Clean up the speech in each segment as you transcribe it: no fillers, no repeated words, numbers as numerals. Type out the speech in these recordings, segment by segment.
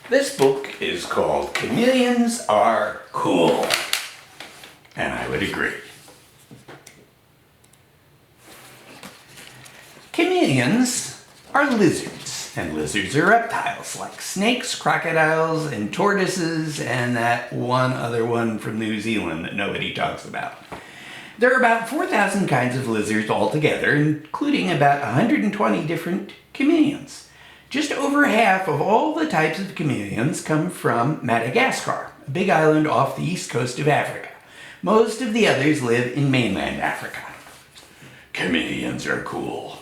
This book is called Chameleons Are Cool, and I would agree. Chameleons are lizards, and lizards are reptiles like snakes, crocodiles, and tortoises, and that one other one from New Zealand that nobody talks about. There are about 4,000 kinds of lizards altogether, including about 120 different chameleons. Just over half of all the types of chameleons come from Madagascar, a big island off the east coast of Africa. Most of the others live in mainland Africa. Chameleons are cool.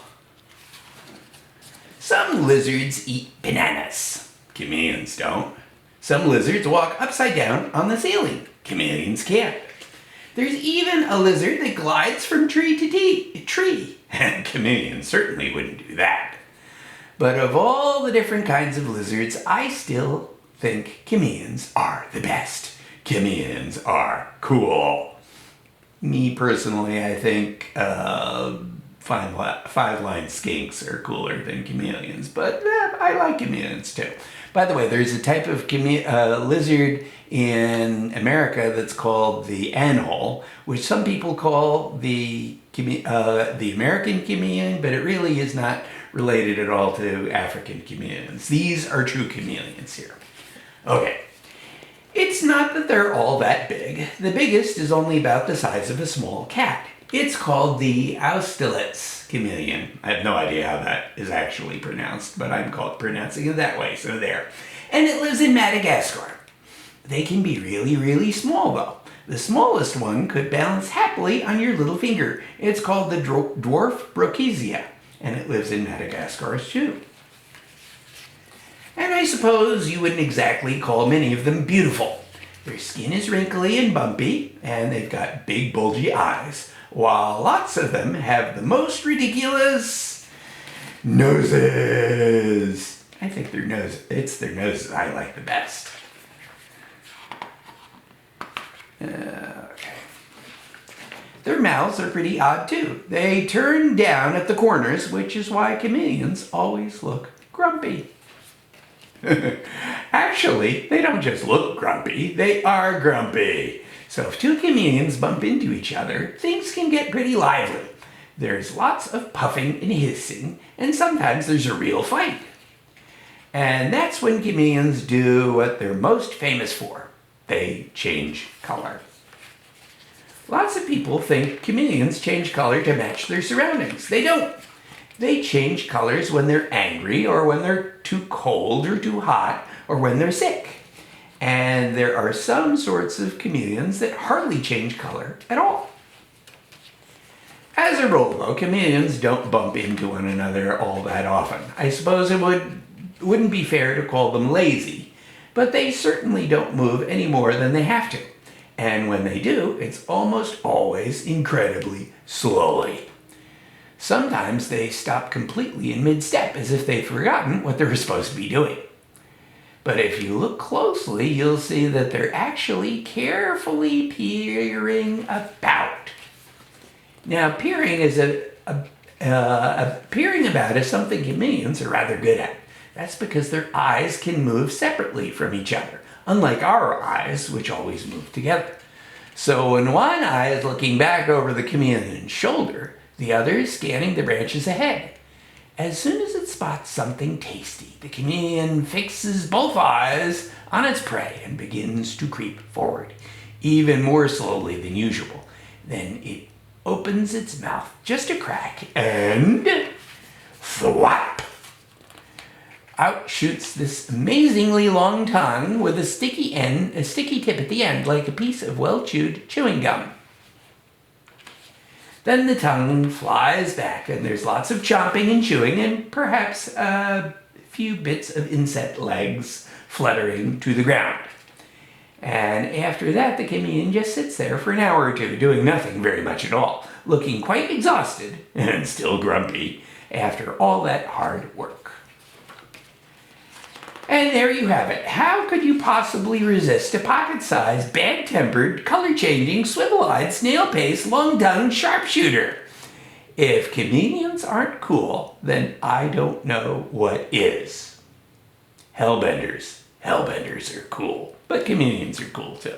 Some lizards eat bananas. Chameleons don't. Some lizards walk upside down on the ceiling. Chameleons can't. There's even a lizard that glides from tree to tree, and chameleons certainly wouldn't do that. But of all the different kinds of lizards, I still think chameleons are the best. Chameleons are cool. Me personally, I think five-line skinks are cooler than chameleons, but I like chameleons too. By the way, there's a type of lizard in America that's called the anole, which some people call the American chameleon, but it really is not related at all to African chameleons. These are true chameleons here. Okay. It's not that they're all that big. The biggest is only about the size of a small cat. It's called the Austerlitz chameleon. I have no idea how that is actually pronounced, but I'm pronouncing it that way, so there. And it lives in Madagascar. They can be really, really small, though. The smallest one could balance happily on your little finger. It's called the dwarf brocasia, and it lives in Madagascar, too. And I suppose you wouldn't exactly call many of them beautiful. Their skin is wrinkly and bumpy, and they've got big, bulgy eyes, while lots of them have the most ridiculous noses. I think it's their noses I like the best. Okay. Their mouths are pretty odd too. They turn down at the corners, which is why chameleons always look grumpy. Actually, they don't just look grumpy, they are grumpy. So if two chameleons bump into each other, things can get pretty lively. There's lots of puffing and hissing, and sometimes there's a real fight. And that's when chameleons do what they're most famous for. They change color. Lots of people think chameleons change color to match their surroundings. They don't. They change colors when they're angry, or when they're too cold or too hot, or when they're sick. And there are some sorts of chameleons that hardly change color at all. As a rule, though, chameleons don't bump into one another all that often. I suppose it wouldn't be fair to call them lazy, but they certainly don't move any more than they have to. And when they do, it's almost always incredibly slowly. Sometimes they stop completely in mid-step, as if they've forgotten what they were supposed to be doing. But if you look closely, you'll see that they're actually carefully peering about. Now, peering about is something chameleons are rather good at. That's because their eyes can move separately from each other, unlike our eyes, which always move together. So when one eye is looking back over the chameleon's shoulder, the other is scanning the branches ahead. As soon as it spots something tasty, the chameleon fixes both eyes on its prey and begins to creep forward, even more slowly than usual. Then it opens its mouth just a crack and thwap! Out shoots this amazingly long tongue with a sticky tip at the end, like a piece of well-chewed chewing gum. Then the tongue flies back, and there's lots of chomping and chewing, and perhaps a few bits of insect legs fluttering to the ground. And after that, the chameleon just sits there for an hour or two, doing nothing very much at all, looking quite exhausted and still grumpy after all that hard work. And there you have it. How could you possibly resist a pocket-sized, bad-tempered, color-changing, swivel-eyed, snail-paced, long-tongued sharpshooter? If chameleons aren't cool, then I don't know what is. Hellbenders, Hellbenders are cool, but chameleons are cool too.